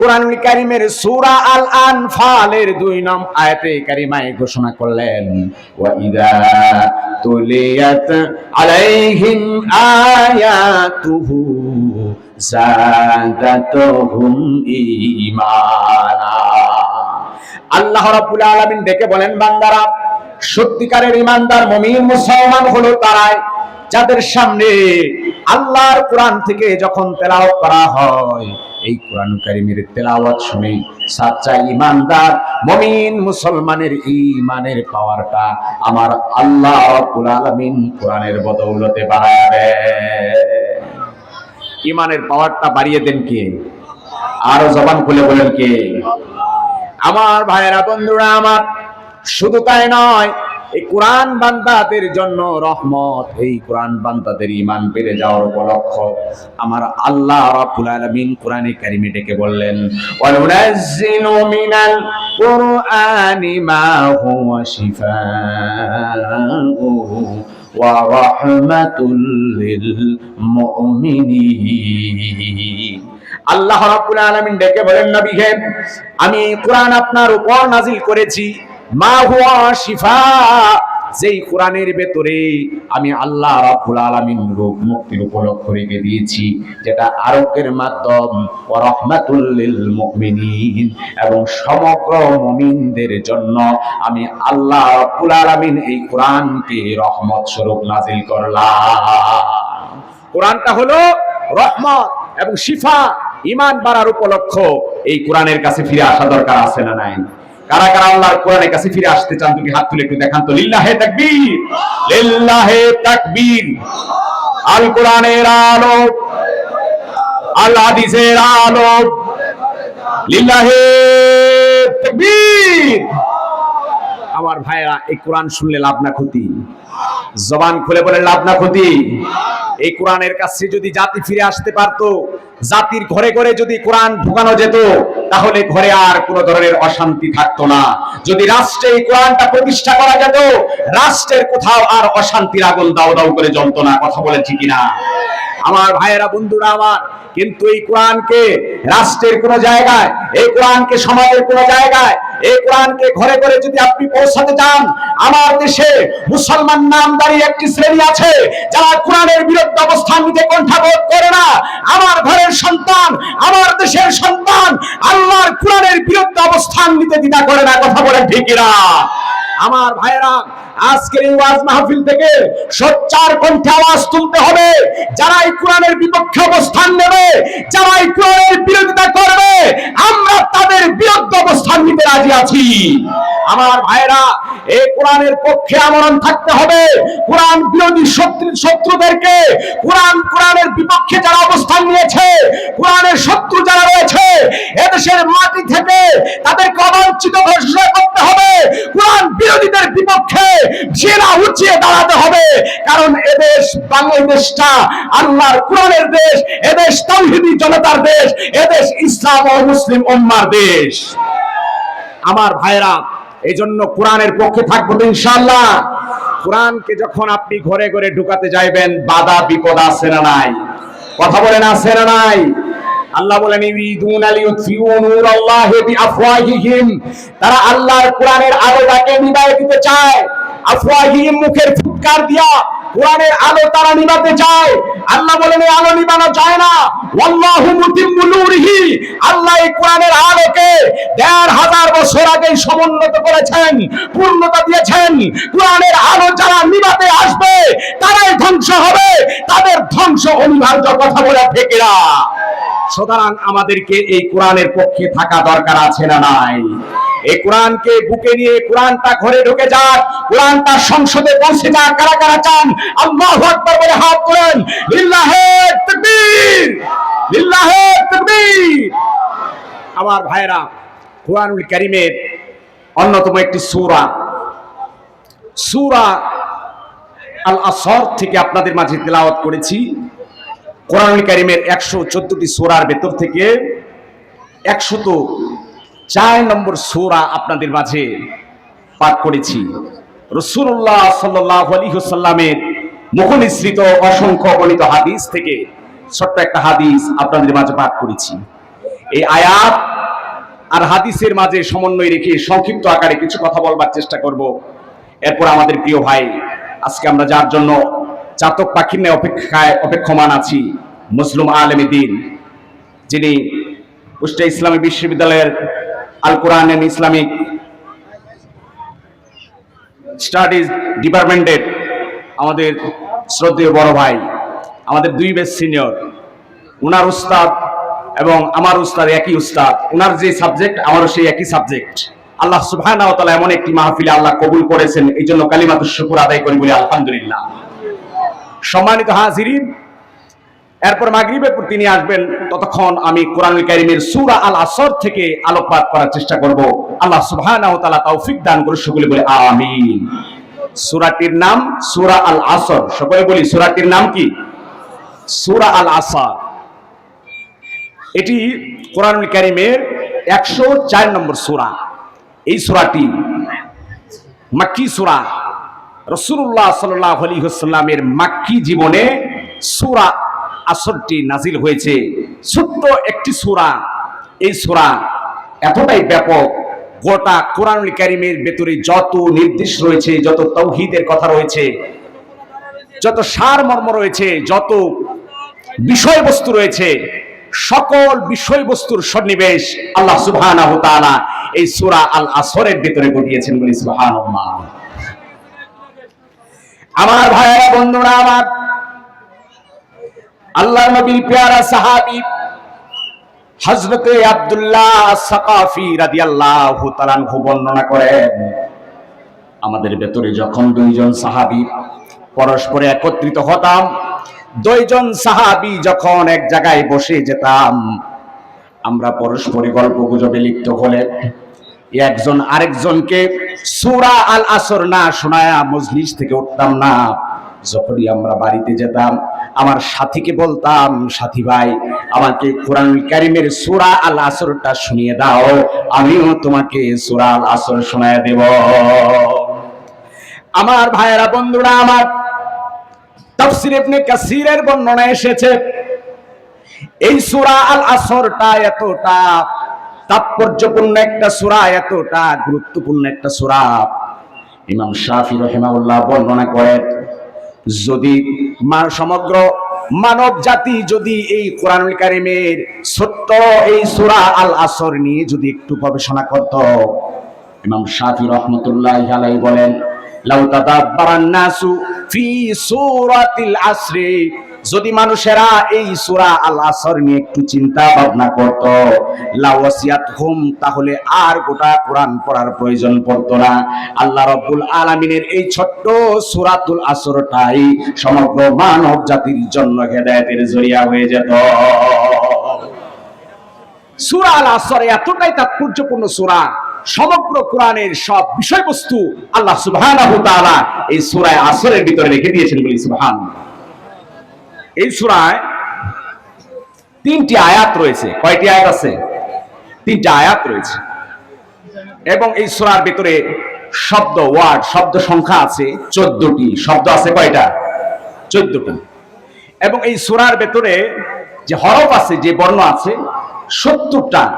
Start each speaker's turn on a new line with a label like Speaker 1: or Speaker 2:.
Speaker 1: কুরআনুল কারীমের সূরা আল আনফালের 2 নং আয়াতে কারিমায় ঘোষণা করলেন, ওয়া ইযা তুলিয়াত আলাইহিম আয়াতুহু যাদাতুহুম ঈমানা। আল্লাহ রাব্বুল আলামিন ডেকে বলেন, বান্দারা, সত্যিকারের ঈমানদার মুমিন মুসলমান হলো তারাই যাদের সামনে আল্লাহর কোরআন থেকে যখন তেলাওয়াত করা হয়, এই কোরআন কারীমের তেলাওয়াত শুনে সাচ্চা ঈমানদার মুমিন মুসলমানের ঈমানের পাওয়ারটা আমার আল্লাহ রাব্বুল আলামিন কোরআনের বদৌলতে বাড়ায় দেন। ঈমানের পাওয়ারটা বাড়িয়ে দেন কে? আরো জবান খুলে বলেন কে? আমার ভাইয়েরা, বন্ধুরা আমার, শুধু তাই নয়, এই কোরআন বান্দাদের জন্য রহমত। এই কোরআন বান্দাদের ঈমান বেড়ে যাওয়ার উপলক্ষ আমার আল্লাহ রাব্বুল আলামিন কোরআনে কারিমে ডেকে বললেন, ওয়ানুনাজ্জিলু মিনাল কুরআনি মা হুয়া শিফাউ ওয়া রাহমাতুল লিল মুমিনিন। আল্লাহ রাব্বুল আলামিন ডেকে বলেন, নবী হে, আমি কোরআন আপনার উপর নাজিল করেছি মা হুয়া শিফা, যেই কোরআনের ভেতরে আমি আল্লাহ রাব্বুল আলামিন রোগ মুক্তির উপলক্ষ রেখে দিয়েছি, যেটা আরোগ্যের মাধ্যম, ওয়া রাহমাতুল লিল মুমিনিন, এবং সমগ্র মুমিনদের জন্য আমি আল্লাহ রাব্বুল আলামিন এই কোরআনকে রহমত স্বরূপ নাজিল করলাম। কোরআনটা হলো রহমত এবং শিফা, ঈমান বাড়ার উপলক্ষ। এই কোরআনের কাছে ফিরে আসা দরকার আছে না নাই? কারা কারা আল্লাহর কোরআনের কাছে ফিরে আসতে চান, তুমি হাত তুলে একটু দেখান তো। লিল্লাহে তাকবীর, লিল্লাহে তাকবীর। আল কোরআনের আলো, আল হাদিসের আলো, লিল্লাহে তাকবীর। আমার ভাইরা, এই কোরআন শুনলে লাভ না ক্ষতি? জবান খুলে বলে লাভ না ক্ষতি? এই কোরআনের কাছে যদি জাতি ফিরে আসতে পারতো, জাতির ঘরে ঘরে যদি কোরআন ঢুকানো যেত, তাহলে ঘরে আর কোনো ধরনের অশান্তি থাকতো না। যদি রাষ্ট্রে এই কোরআনটা প্রতিষ্ঠা করা যেত, রাষ্ট্রের কোথাও আর অশান্তির আগুন দাও দাও করে জ্বলতো না। কথা বলে ঠিক না? আমার ভাইয়েরা, বন্ধুরা আমার, কিন্তু এই কোরআনকে রাষ্ট্রের কোন জায়গায়, এই কোরআনকে সমাজের কোন জায়গায়, এই কোরআনকে ঘরে ঘরে যদি আপনি পৌঁছাতে চান, আমার দেশে মুসলমান নামধারী একটি শ্রেণী আছে যারা কোরআনের বিরুদ্ধে অবস্থান নিতে কুণ্ঠাবোধ করে না। আমার ঘরের সন্তান, আমার দেশের সন্তান আল্লাহর কোরআনের বিরুদ্ধে অবস্থান নিতে দ্বিধা করে না। কথা বলেন ঠিক না? আমার ভাইয়েরা, আজকের এই ওয়াজ মাহফিল থেকে সোচ্চার কণ্ঠে আওয়াজ তুলতে হবে, যারা এই কোরআনের বিপক্ষে অবস্থান নেবে, যারা এই কোরআনের বিরোধিতা করবে, আমরা তাদের বিরুদ্ধে অবস্থান নিতে রাজি আছি। আমার ভাইয়েরা, এই কোরআনের পক্ষে আমরণ থাকতে হবে। কোরআন বিরোধী শত্রুদেরকে, কোরআনের বিপক্ষে যারা অবস্থান নিয়েছে, কোরআনের শত্রু যারা রয়েছে, এদেশের মাটি থেকে তাদেরকে অবাঞ্ছিত ঘোষণা করতে হবে। কোরআন বিরোধীদের বিপক্ষে সেনা উঁচিয়ে দাঁড়াতে হবে, কারণ এদেশ, বাংলাদেশটা আল্লাহর কোরআনের দেশ, এদেশ তাওহীদি জনতার দেশ, এদেশ ইসলাম ও মুসলিম উম্মার দেশ। আমার ভাইরা, এই জন্য কোরআনের পক্ষে থাকবো তো ইনশাআল্লাহ। কোরআনকে যখন আপনি ঘরে ঘরে ঢুকাতে যাইবেন, বাধা বিপদ আছে না নাই? কথা বলেন, আছে না নাই? আল্লাহ বলেন, ইউরিদুনা লিইউতফিউ নূরাল্লাহি বিআফওয়াহিহিম, তারা আল্লাহর কোরআনের আলোটাকে নিভাতে দিতে চায়। আফওয়াহিহিম, মুখের ফুৎকার দিয়া কোরআনের আলো তারা নিভাতে চায়। আল্লাহ বলেন, এই আলো নিভানো যায় না। ওয়াল্লাহু মুতিম্মু নূরিহি, আল্লাহ এই কোরআনের আলোকে ১৫০০ বছর আগে সমুন্নত করেছেন, পূর্ণতা দিয়েছেন। কোরআনের আলো যারা নিভাতে আসবে, তারাই ধ্বংস হবে, তাদের ধ্বংস অনিবার্য। কথা বলে ঠিক না? সুতরাং আমাদেরকে এই কোরআনের পক্ষে থাকা দরকার আছে না নাই? এই কোরআনকে বুকে নিয়ে কোরআনটা ঘরে ঢুকে যাক, কোরআনটা সংসদে পৌঁছে যাক। কারা কারা চান? আল্লাহু আকবার বলে হাত তোলেন। লিল্লাহে তাকবীর, লিল্লাহে তাকবীর। আমার ভাইরা, কোরআনুল কারীমের অন্যতম একটি সূরা, সূরা আল আসর থেকে আপনাদের মাঝে তেলাওয়াত করেছি। কোরআনুল কারীমের ১১৪টি সূরার ভেতর থেকে ১০৪ নম্বর সূরা আপনাদের মাঝে পাঠ করেছি। রাসূলুল্লাহ সাল্লাল্লাহু আলাইহি ওয়াসাল্লামের মুখনিসৃত অসংখ্য গণিত হাদিস থেকে ছোট্ট একটা হাদিস আপনাদের মাঝে পাঠ করেছি। এই আয়াত আর হাদিসের মাঝে সমন্বয় রেখে সংক্ষিপ্ত আকারে কিছু কথা বলবার চেষ্টা করব। এরপর আমাদের প্রিয় ভাই, আজকে আমরা যার জন্য চাতক পাখির ন্যায় অপেক্ষমান আছি, মুসলিম আলেম দ্বীন, যিনি কুষ্টিয়া ইসলামী বিশ্ববিদ্যালয়ের আল কোরআন এন্ড ইসলামিক স্টাডিজ ডিপার্টমেন্টের আমাদের শ্রদ্ধেয় বড় ভাই, আমাদের 2 ব্যাচ সিনিয়র, উনার উস্তাদ এবং আমার উস্তাদ একই উস্তাদ, উনার যে সাবজেক্ট আমারও সেই একই সাবজেক্ট। আল্লাহ সুবহানাহু ওয়া তাআলা এমন একটি মাহফিলে আল্লাহ কবুল করেছেন, এই জন্য কালিমাতুশ শুকর আদায় করি, বলি আলহামদুলিল্লাহ। সম্মানিত হাজিরিন, এরপর মাগরিবের পর তিনি আসবেন, ততক্ষণ আমি কোরআনুল কারীমের সূরা আল আসর থেকে আলোকপাত করার চেষ্টা করব। আল্লাহ সুবহানাহু ওয়া তাআলা তৌফিক দান করে, সকলে বলে আমিন। সূরাটির নাম সূরা আল আসর, সকলে বলি সূরাটির নাম কি? সূরা আল আসর। এটি কোরআনুল কারীমের 104 নম্বর সূরা। এই সূরাটি মাক্কি সূরা। রাসূলুল্লাহ সাল্লাল্লাহু আলাইহি ওয়াসাল্লামের মাক্কি জীবনে সূরা আসরটি নাজিল হয়েছে। ছোট্ট একটি সূরা। এই সূরা এতটাই ব্যাপক, গোটা কোরআনুল কারীমের ভেতরে যত নির্দেশ রয়েছে, যত তাওহীদের কথা রয়েছে, যত সারমর্ম রয়েছে, যত বিষয়বস্তু রয়েছে, সকল বিষয়বস্তুর সন্নিবেশ আল্লাহ সুবহানাহু ওয়া তাআলা এই সূরা আল আসরের ভিতরে ঘটিয়েছেন, বলি সুবহানাল্লাহ। আমার ভাইয়েরা, বন্ধুরা আমার, আল্লাহর নবীর প্যারা সাহাবী হযরতে আব্দুল্লাহ সাকাফি রাদিয়াল্লাহু তাআলা আনহু বর্ণনা করেন, আমাদের ভেতরে যখন 2 জন সাহাবী পরস্পরে একত্রিত হতাম, 2 জন সাহাবী যখন এক জায়গায় বসে যেতাম, আমরা পরস্পরে গল্প গুজবে লিপ্ত হলে একজন আরেকজনকে সূরা আল আসর না শোনায়া মজলিস থেকে উঠতাম না। যখনই আমরা বাড়িতে যেতাম, আমার সাথীকে বলতাম, সাথী ভাই, আমাকে কোরআনুল কারীমের সূরা আল আসরটা শুনিয়ে দাও, আমিও তোমাকে সূরা আল আসর শোনায় দেব। আমার ভাইয়েরা, বন্ধুরা আমার, তাফসীর ইবনে কাসীরের বর্ণনা এসেছে, এই সূরা আল আসরটা এতটা তাৎপর্যপূর্ণ একটা সূরা, এতটা গুরুত্বপূর্ণ একটা সূরা, ইমাম শাফি রাহিমাহুল্লাহ বর্ণনা করেন, যদি সমগ্র মানব জাতি যদি এই কোরআনুল কারীমের ছোট্ট এই সূরা আল আসর নিয়ে যদি একটু গবেষণা করত, ইমাম শাফি রাহমাতুল্লাহি আলাইহি বলেন, লাউ তাদাব্বারান নাসু ফি সূরাতিল আসরি, যদি মানুষেরা এই সূরা আল আসর নিয়ে একটু চিন্তা ভাবনা করত, লাওয়াসিয়াতহুম, তাহলে আর গোটা কোরআন পড়ার প্রয়োজন পড়তো না। আল্লাহ রাব্বুল আলামিনের এই ছোট্ট সূরাতুল আসরটাই সমগ্র মানব জাতির জন্য হেদায়েতের জরিয়া হয়ে যেত। সূরা আল আসর এতটাই তাৎপর্যপূর্ণ সূরা, সমগ্র কোরআনের সব বিষয়বস্তু আল্লাহ সুবহানাহু ওয়া তাআলা এই সূরা আসরের ভিতরে রেখে দিয়েছেন, বলি সুবহানাল্লাহ। এই সূরায় 3টি আয়াত রয়েছে। কয়টি আয়াত আছে? 3টি আয়াত রয়েছে। এবং এই সূরার ভিতরে শব্দ সংখ্যা আছে 14টি। শব্দ আছে কয়টা? 14টা। এবং এই সূরার ভিতরে যে হরফ আছে, যে বর্ণ আছে 70টা।